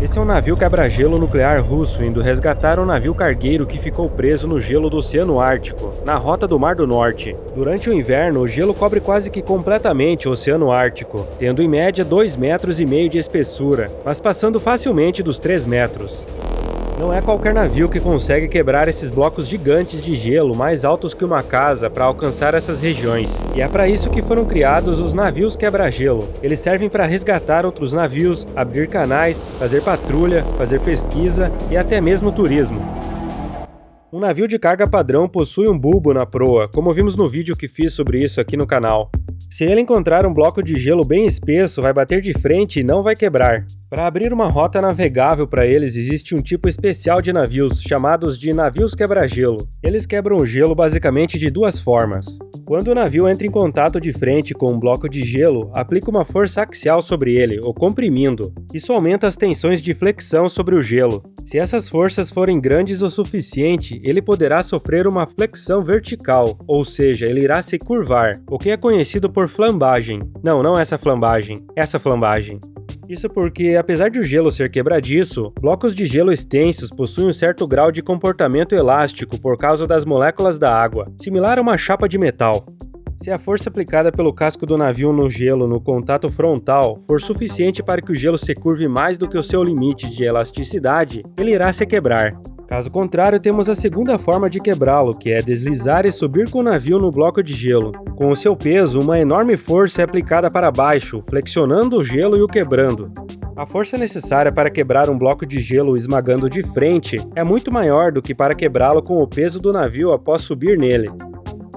Esse é um navio quebra-gelo nuclear russo indo resgatar um navio cargueiro que ficou preso no gelo do Oceano Ártico, na rota do Mar do Norte. Durante o inverno, o gelo cobre quase que completamente o Oceano Ártico, tendo em média 2,5 metros de espessura, mas passando facilmente dos 3 metros. Não é qualquer navio que consegue quebrar esses blocos gigantes de gelo mais altos que uma casa para alcançar essas regiões. E é para isso que foram criados os navios quebra-gelo. Eles servem para resgatar outros navios, abrir canais, fazer patrulha, fazer pesquisa e até mesmo turismo. Um navio de carga padrão possui um bulbo na proa, como vimos no vídeo que fiz sobre isso aqui no canal. Se ele encontrar um bloco de gelo bem espesso, vai bater de frente e não vai quebrar. Para abrir uma rota navegável para eles, existe um tipo especial de navios, chamados de navios quebra-gelo. Eles quebram o gelo basicamente de duas formas. Quando o navio entra em contato de frente com um bloco de gelo, aplica uma força axial sobre ele, o comprimindo. Isso aumenta as tensões de flexão sobre o gelo. Se essas forças forem grandes o suficiente, ele poderá sofrer uma flexão vertical, ou seja, ele irá se curvar, o que é conhecido por flambagem. Não essa flambagem, essa flambagem. Isso porque, apesar de o gelo ser quebradiço, blocos de gelo extensos possuem um certo grau de comportamento elástico por causa das moléculas da água, similar a uma chapa de metal. Se a força aplicada pelo casco do navio no gelo no contato frontal for suficiente para que o gelo se curve mais do que o seu limite de elasticidade, ele irá se quebrar. Caso contrário, temos a segunda forma de quebrá-lo, que é deslizar e subir com o navio no bloco de gelo. Com o seu peso, uma enorme força é aplicada para baixo, flexionando o gelo e o quebrando. A força necessária para quebrar um bloco de gelo esmagando de frente é muito maior do que para quebrá-lo com o peso do navio após subir nele.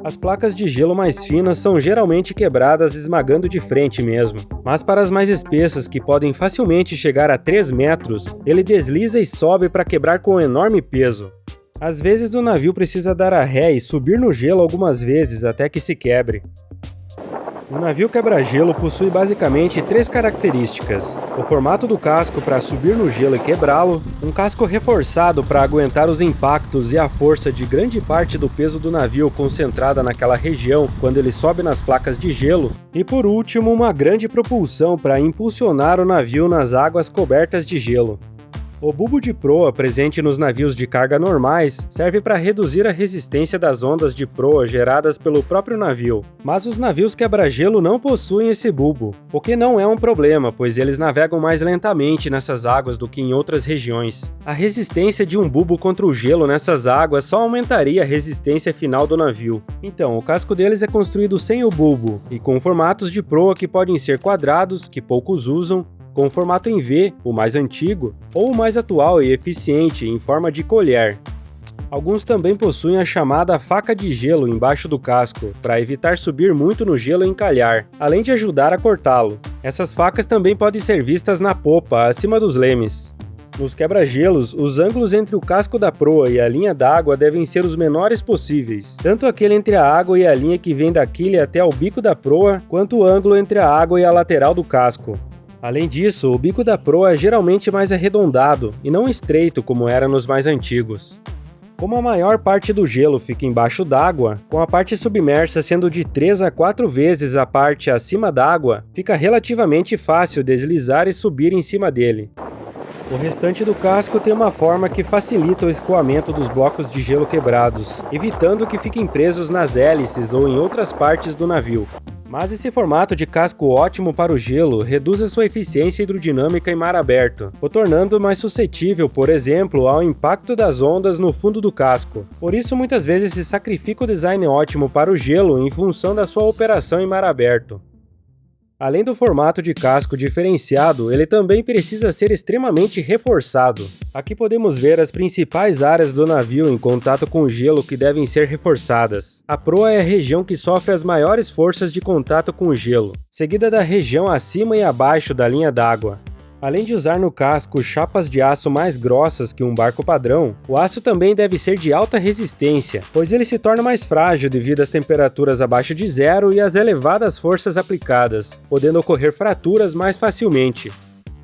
As placas de gelo mais finas são geralmente quebradas esmagando de frente mesmo, mas para as mais espessas, que podem facilmente chegar a 3 metros, ele desliza e sobe para quebrar com um enorme peso. Às vezes o navio precisa dar a ré e subir no gelo algumas vezes até que se quebre. O navio quebra-gelo possui basicamente 3 características: o formato do casco para subir no gelo e quebrá-lo, um casco reforçado para aguentar os impactos e a força de grande parte do peso do navio concentrada naquela região quando ele sobe nas placas de gelo, e por último uma grande propulsão para impulsionar o navio nas águas cobertas de gelo. O bulbo de proa presente nos navios de carga normais serve para reduzir a resistência das ondas de proa geradas pelo próprio navio, mas os navios quebra-gelo não possuem esse bulbo, o que não é um problema, pois eles navegam mais lentamente nessas águas do que em outras regiões. A resistência de um bulbo contra o gelo nessas águas só aumentaria a resistência final do navio. Então, o casco deles é construído sem o bulbo e com formatos de proa que podem ser quadrados, que poucos usam, com o formato em V, o mais antigo, ou o mais atual e eficiente, em forma de colher. Alguns também possuem a chamada faca de gelo embaixo do casco, para evitar subir muito no gelo e encalhar, além de ajudar a cortá-lo. Essas facas também podem ser vistas na popa, acima dos lemes. Nos quebra-gelos, os ângulos entre o casco da proa e a linha d'água devem ser os menores possíveis, tanto aquele entre a água e a linha que vem da quilha até o bico da proa, quanto o ângulo entre a água e a lateral do casco. Além disso, o bico da proa é geralmente mais arredondado e não estreito como era nos mais antigos. Como a maior parte do gelo fica embaixo d'água, com a parte submersa sendo de 3 a 4 vezes a parte acima d'água, fica relativamente fácil deslizar e subir em cima dele. O restante do casco tem uma forma que facilita o escoamento dos blocos de gelo quebrados, evitando que fiquem presos nas hélices ou em outras partes do navio. Mas esse formato de casco ótimo para o gelo reduz a sua eficiência hidrodinâmica em mar aberto, o tornando mais suscetível, por exemplo, ao impacto das ondas no fundo do casco. Por isso, muitas vezes se sacrifica o design ótimo para o gelo em função da sua operação em mar aberto. Além do formato de casco diferenciado, ele também precisa ser extremamente reforçado. Aqui podemos ver as principais áreas do navio em contato com o gelo que devem ser reforçadas. A proa é a região que sofre as maiores forças de contato com o gelo, seguida da região acima e abaixo da linha d'água. Além de usar no casco chapas de aço mais grossas que um barco padrão, o aço também deve ser de alta resistência, pois ele se torna mais frágil devido às temperaturas abaixo de zero e às elevadas forças aplicadas, podendo ocorrer fraturas mais facilmente.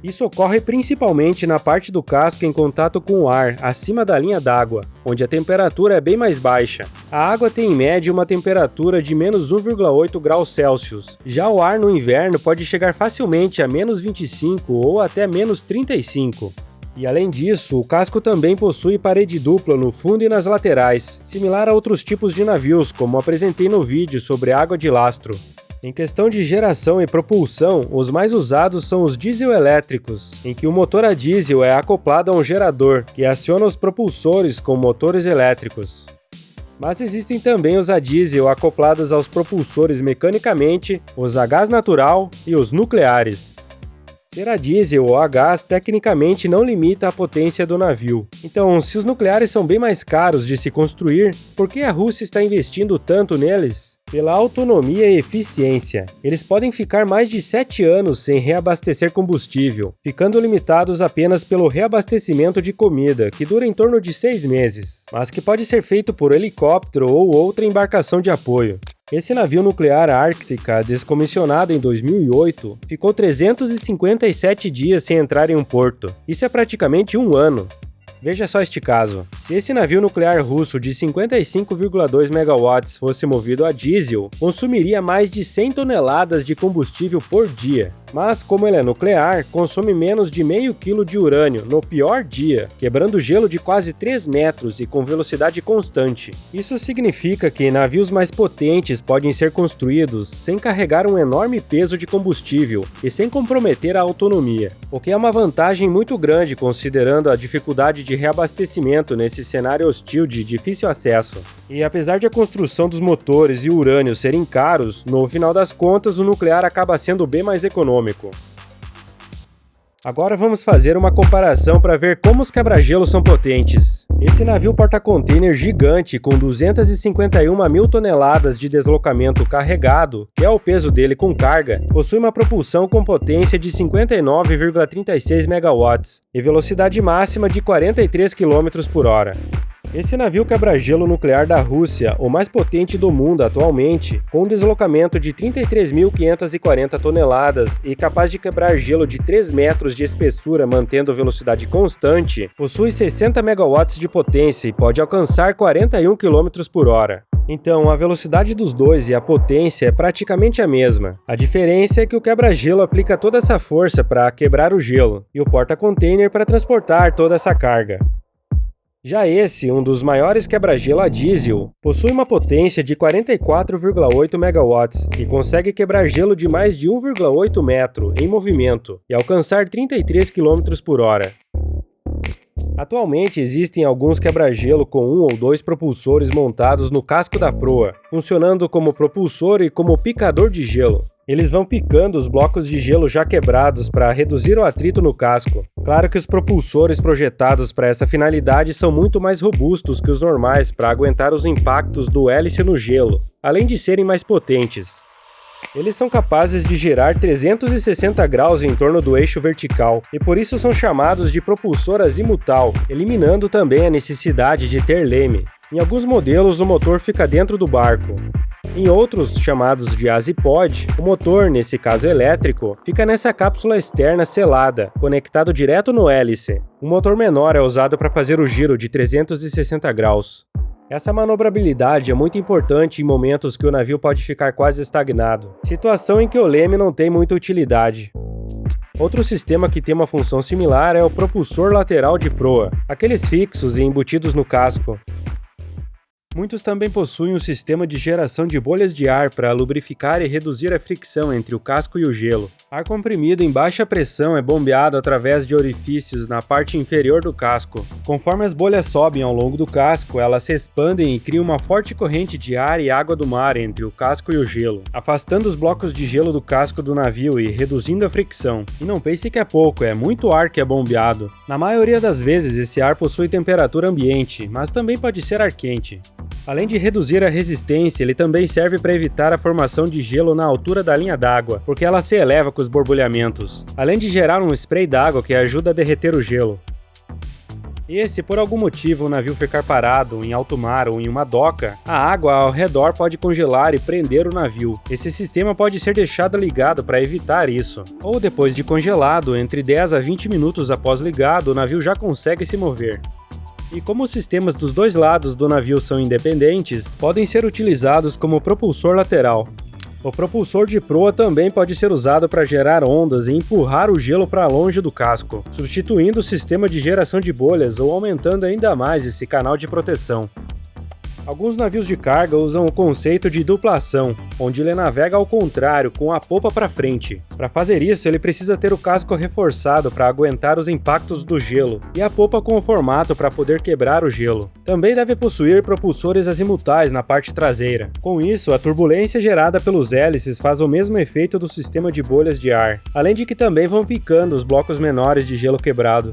Isso ocorre principalmente na parte do casco em contato com o ar, acima da linha d'água, onde a temperatura é bem mais baixa. A água tem em média uma temperatura de menos 1,8 graus Celsius. Já o ar no inverno pode chegar facilmente a menos 25 ou até menos 35. E além disso, o casco também possui parede dupla no fundo e nas laterais, similar a outros tipos de navios, como apresentei no vídeo sobre água de lastro. Em questão de geração e propulsão, os mais usados são os diesel-elétricos, em que o motor a diesel é acoplado a um gerador, que aciona os propulsores com motores elétricos. Mas existem também os a diesel acoplados aos propulsores mecanicamente, os a gás natural e os nucleares. Ser a diesel ou a gás tecnicamente não limita a potência do navio. Então, se os nucleares são bem mais caros de se construir, por que a Rússia está investindo tanto neles? Pela autonomia e eficiência. Eles podem ficar mais de 7 anos sem reabastecer combustível, ficando limitados apenas pelo reabastecimento de comida, que dura em torno de 6 meses, mas que pode ser feito por helicóptero ou outra embarcação de apoio. Esse navio nuclear Ártica, descomissionado em 2008, ficou 357 dias sem entrar em um porto. Isso é praticamente um ano. Veja só este caso. Se esse navio nuclear russo de 55,2 megawatts fosse movido a diesel, consumiria mais de 100 toneladas de combustível por dia. Mas, como ele é nuclear, consome menos de meio quilo de urânio no pior dia, quebrando gelo de quase 3 metros e com velocidade constante. Isso significa que navios mais potentes podem ser construídos sem carregar um enorme peso de combustível e sem comprometer a autonomia, o que é uma vantagem muito grande considerando a dificuldade de reabastecimento nesse cenário hostil de difícil acesso. E apesar de a construção dos motores e o urânio serem caros, no final das contas o nuclear acaba sendo bem mais econômico. Agora vamos fazer uma comparação para ver como os quebra-gelos são potentes. Esse navio porta-container gigante com 251 mil toneladas de deslocamento carregado, que é o peso dele com carga, possui uma propulsão com potência de 59,36 megawatts e velocidade máxima de 43 km por hora. Esse navio quebra-gelo nuclear da Rússia, o mais potente do mundo atualmente, com um deslocamento de 33.540 toneladas e capaz de quebrar gelo de 3 metros de espessura mantendo velocidade constante, possui 60 megawatts de potência e pode alcançar 41 km por hora. Então, a velocidade dos dois e a potência é praticamente a mesma. A diferença é que o quebra-gelo aplica toda essa força para quebrar o gelo, e o porta-container para transportar toda essa carga. Já esse, um dos maiores quebra-gelo a diesel, possui uma potência de 44,8 megawatts e consegue quebrar gelo de mais de 1,8 metro em movimento e alcançar 33 km por hora. Atualmente existem alguns quebra-gelo com um ou dois propulsores montados no casco da proa, funcionando como propulsor e como picador de gelo. Eles vão picando os blocos de gelo já quebrados para reduzir o atrito no casco. Claro que os propulsores projetados para essa finalidade são muito mais robustos que os normais para aguentar os impactos do hélice no gelo, além de serem mais potentes. Eles são capazes de girar 360 graus em torno do eixo vertical, e por isso são chamados de propulsor azimutal, eliminando também a necessidade de ter leme. Em alguns modelos, o motor fica dentro do barco. Em outros, chamados de azipod, o motor, nesse caso elétrico, fica nessa cápsula externa selada, conectado direto no hélice. Um motor menor é usado para fazer o giro de 360 graus. Essa manobrabilidade é muito importante em momentos que o navio pode ficar quase estagnado, situação em que o leme não tem muita utilidade. Outro sistema que tem uma função similar é o propulsor lateral de proa, aqueles fixos e embutidos no casco. Muitos também possuem um sistema de geração de bolhas de ar para lubrificar e reduzir a fricção entre o casco e o gelo. Ar comprimido em baixa pressão é bombeado através de orifícios na parte inferior do casco. Conforme as bolhas sobem ao longo do casco, elas se expandem e criam uma forte corrente de ar e água do mar entre o casco e o gelo, afastando os blocos de gelo do casco do navio e reduzindo a fricção. E não pense que é pouco, é muito ar que é bombeado. Na maioria das vezes, esse ar possui temperatura ambiente, mas também pode ser ar quente. Além de reduzir a resistência, ele também serve para evitar a formação de gelo na altura da linha d'água, porque ela se eleva com os borbulhamentos, além de gerar um spray d'água que ajuda a derreter o gelo. E se por algum motivo o navio ficar parado em alto mar ou em uma doca, a água ao redor pode congelar e prender o navio. Esse sistema pode ser deixado ligado para evitar isso. Ou depois de congelado, entre 10 a 20 minutos após ligado, o navio já consegue se mover. E como os sistemas dos dois lados do navio são independentes, podem ser utilizados como propulsor lateral. O propulsor de proa também pode ser usado para gerar ondas e empurrar o gelo para longe do casco, substituindo o sistema de geração de bolhas ou aumentando ainda mais esse canal de proteção. Alguns navios de carga usam o conceito de duplação, onde ele navega ao contrário, com a popa para frente. Para fazer isso, ele precisa ter o casco reforçado para aguentar os impactos do gelo, e a popa com o formato para poder quebrar o gelo. Também deve possuir propulsores azimutais na parte traseira. Com isso, a turbulência gerada pelos hélices faz o mesmo efeito do sistema de bolhas de ar, além de que também vão picando os blocos menores de gelo quebrado.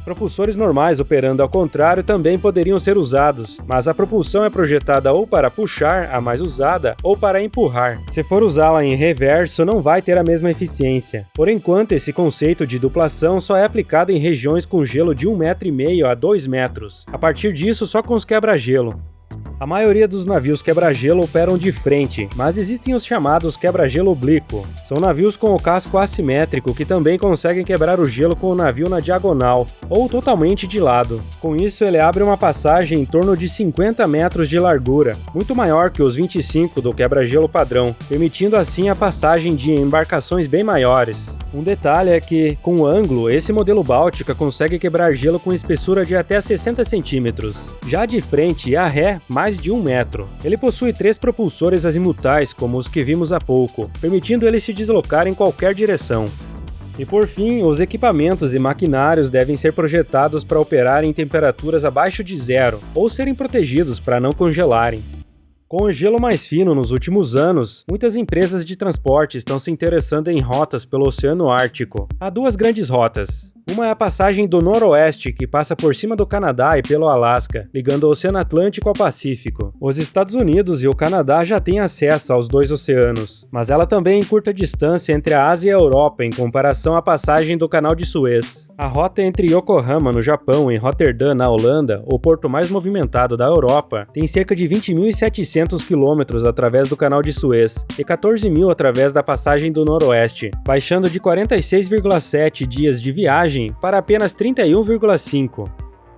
Propulsores normais operando ao contrário também poderiam ser usados, mas a propulsão é projetada ou para puxar, a mais usada, ou para empurrar. Se for usá-la em reverso, não vai ter a mesma eficiência. Por enquanto, esse conceito de duplação só é aplicado em regiões com gelo de 1,5 m a 2 metros. A partir disso, só com os quebra-gelo. A maioria dos navios quebra-gelo operam de frente, mas existem os chamados quebra-gelo oblíquo. São navios com o casco assimétrico que também conseguem quebrar o gelo com o navio na diagonal, ou totalmente de lado. Com isso, ele abre uma passagem em torno de 50 metros de largura, muito maior que os 25 do quebra-gelo padrão, permitindo assim a passagem de embarcações bem maiores. Um detalhe é que, com o ângulo, esse modelo Báltica consegue quebrar gelo com espessura de até 60 centímetros. Já de frente e a ré, mais de 1 metro. Ele possui 3 propulsores azimutais, como os que vimos há pouco, permitindo ele se deslocar em qualquer direção. E por fim, os equipamentos e maquinários devem ser projetados para operar em temperaturas abaixo de zero, ou serem protegidos para não congelarem. Com o gelo mais fino nos últimos anos, muitas empresas de transporte estão se interessando em rotas pelo Oceano Ártico. Há 2 grandes rotas. Uma é a passagem do Noroeste, que passa por cima do Canadá e pelo Alasca, ligando o Oceano Atlântico ao Pacífico. Os Estados Unidos e o Canadá já têm acesso aos 2 oceanos, mas ela também encurta a distância entre a Ásia e a Europa em comparação à passagem do Canal de Suez. A rota entre Yokohama, no Japão, e Roterdã, na Holanda, o porto mais movimentado da Europa, tem cerca de 20.700 quilômetros através do Canal de Suez e 14.000 através da passagem do Noroeste, baixando de 46,7 dias de viagem para apenas 31,5.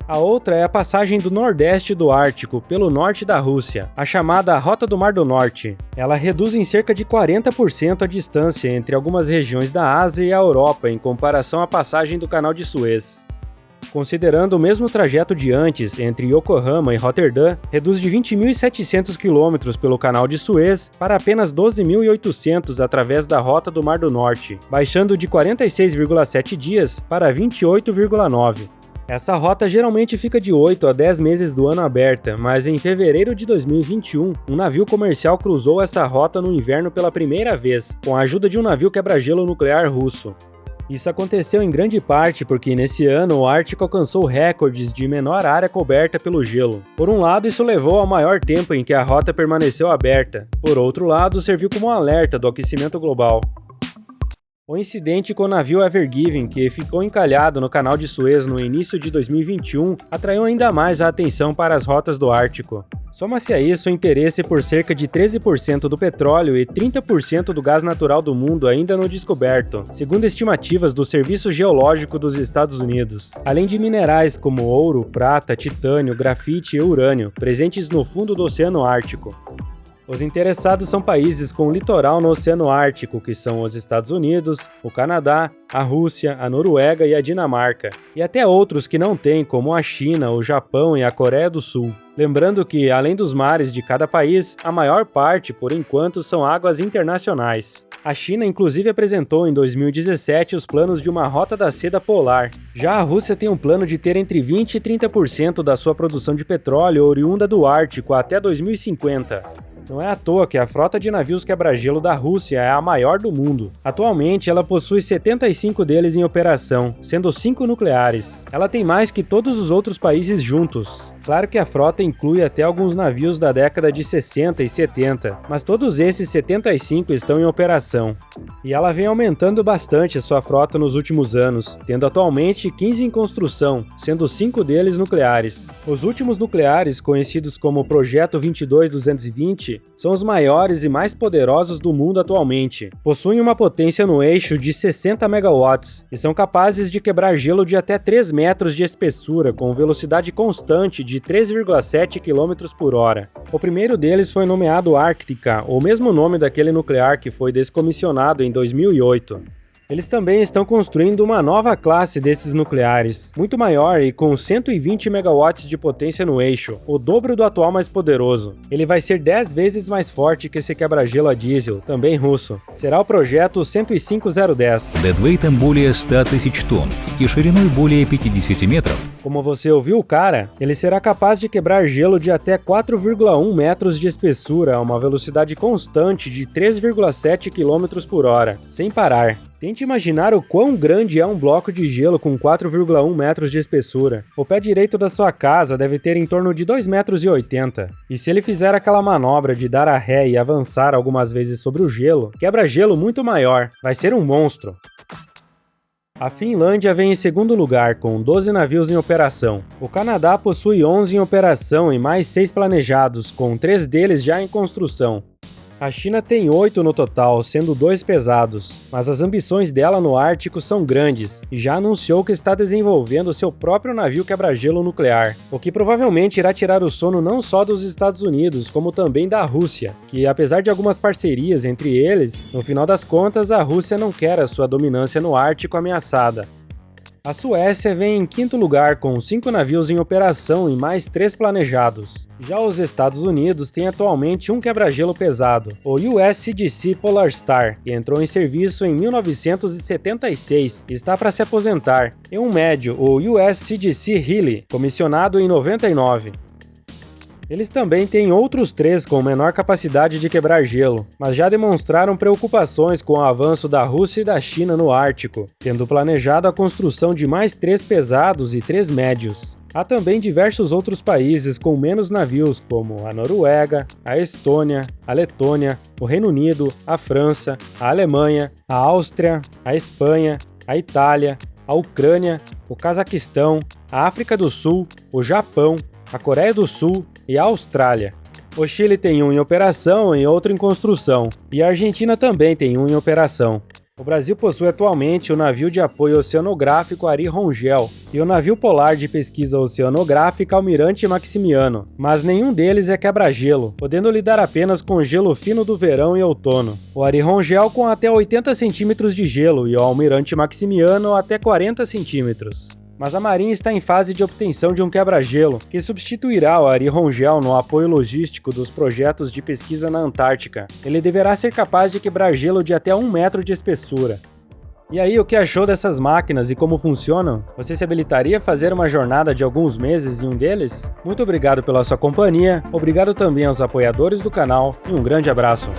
A outra é a passagem do Nordeste do Ártico pelo norte da Rússia, a chamada Rota do Mar do Norte. Ela reduz em cerca de 40% a distância entre algumas regiões da Ásia e a Europa em comparação à passagem do Canal de Suez. Considerando o mesmo trajeto de antes entre Yokohama e Roterdã, reduz de 20.700 km pelo Canal de Suez para apenas 12.800 através da Rota do Mar do Norte, baixando de 46,7 dias para 28,9. Essa rota geralmente fica de 8 a 10 meses do ano aberta, mas em fevereiro de 2021, um navio comercial cruzou essa rota no inverno pela primeira vez, com a ajuda de um navio quebra-gelo nuclear russo. Isso aconteceu em grande parte porque nesse ano o Ártico alcançou recordes de menor área coberta pelo gelo. Por um lado, isso levou ao maior tempo em que a rota permaneceu aberta. Por outro lado, serviu como um alerta do aquecimento global. O incidente com o navio Ever Given, que ficou encalhado no Canal de Suez no início de 2021, atraiu ainda mais a atenção para as rotas do Ártico. Soma-se a isso o interesse por cerca de 13% do petróleo e 30% do gás natural do mundo ainda não descoberto, segundo estimativas do Serviço Geológico dos Estados Unidos, além de minerais como ouro, prata, titânio, grafite e urânio, presentes no fundo do Oceano Ártico. Os interessados são países com litoral no Oceano Ártico, que são os Estados Unidos, o Canadá, a Rússia, a Noruega e a Dinamarca, e até outros que não têm, como a China, o Japão e a Coreia do Sul. Lembrando que, além dos mares de cada país, a maior parte, por enquanto, são águas internacionais. A China, inclusive, apresentou em 2017 os planos de uma rota da seda polar. Já a Rússia tem um plano de ter entre 20% e 30% da sua produção de petróleo oriunda do Ártico até 2050. Não é à toa que a frota de navios quebra-gelo da Rússia é a maior do mundo. Atualmente, ela possui 75 deles em operação, sendo 5 nucleares. Ela tem mais que todos os outros países juntos. Claro que a frota inclui até alguns navios da década de 60 e 70, mas todos esses 75 estão em operação. E ela vem aumentando bastante a sua frota nos últimos anos, tendo atualmente 15 em construção, sendo 5 deles nucleares. Os últimos nucleares, conhecidos como Projeto 22220, são os maiores e mais poderosos do mundo atualmente. Possuem uma potência no eixo de 60 megawatts e são capazes de quebrar gelo de até 3 metros de espessura com velocidade constante de de 3,7 km por hora. O primeiro deles foi nomeado Ártica, o mesmo nome daquele nuclear que foi descomissionado em 2008. Eles também estão construindo uma nova classe desses nucleares, muito maior e com 120 megawatts de potência no eixo, o dobro do atual mais poderoso. Ele vai ser 10 vezes mais forte que esse quebra-gelo a diesel, também russo. Será o projeto 105010. Дедвейтом более 100 тысяч тонн и шириной более 50 метров. Como você ouviu, cara, ele será capaz de quebrar gelo de até 4,1 metros de espessura a uma velocidade constante de 3,7 km por hora, sem parar. Tente imaginar o quão grande é um bloco de gelo com 4,1 metros de espessura. O pé direito da sua casa deve ter em torno de 2,80 metros. E se ele fizer aquela manobra de dar a ré e avançar algumas vezes sobre o gelo, quebra-gelo muito maior. Vai ser um monstro. A Finlândia vem em segundo lugar, com 12 navios em operação. O Canadá possui 11 em operação e mais 6 planejados, com 3 deles já em construção. A China tem 8 no total, sendo 2 pesados, mas as ambições dela no Ártico são grandes e já anunciou que está desenvolvendo seu próprio navio quebra-gelo nuclear, o que provavelmente irá tirar o sono não só dos Estados Unidos, como também da Rússia, que apesar de algumas parcerias entre eles, no final das contas a Rússia não quer a sua dominância no Ártico ameaçada. A Suécia vem em quinto lugar com 5 navios em operação e mais 3 planejados. Já os Estados Unidos têm atualmente um quebra-gelo pesado, o USCGC Polar Star, que entrou em serviço em 1976 e está para se aposentar, e um médio, o USCGC Healy, comissionado em 99. Eles também têm outros 3 com menor capacidade de quebrar gelo, mas já demonstraram preocupações com o avanço da Rússia e da China no Ártico, tendo planejado a construção de mais 3 pesados e 3 médios. Há também diversos outros países com menos navios, como a Noruega, a Estônia, a Letônia, o Reino Unido, a França, a Alemanha, a Áustria, a Espanha, a Itália, a Ucrânia, o Cazaquistão, a África do Sul, o Japão, a Coreia do Sul e a Austrália. O Chile tem um em operação e outro em construção, e a Argentina também tem um em operação. O Brasil possui atualmente o navio de apoio oceanográfico Ari Rongel e o navio polar de pesquisa oceanográfica Almirante Maximiano, mas nenhum deles é quebra-gelo, podendo lidar apenas com gelo fino do verão e outono. O Ari Rongel com até 80 centímetros de gelo e o Almirante Maximiano até 40 centímetros. Mas a Marinha está em fase de obtenção de um quebra-gelo, que substituirá o Ari Rongel no apoio logístico dos projetos de pesquisa na Antártica. Ele deverá ser capaz de quebrar gelo de até 1 metro de espessura. E aí, o que achou dessas máquinas e como funcionam? Você se habilitaria a fazer uma jornada de alguns meses em um deles? Muito obrigado pela sua companhia, obrigado também aos apoiadores do canal e um grande abraço.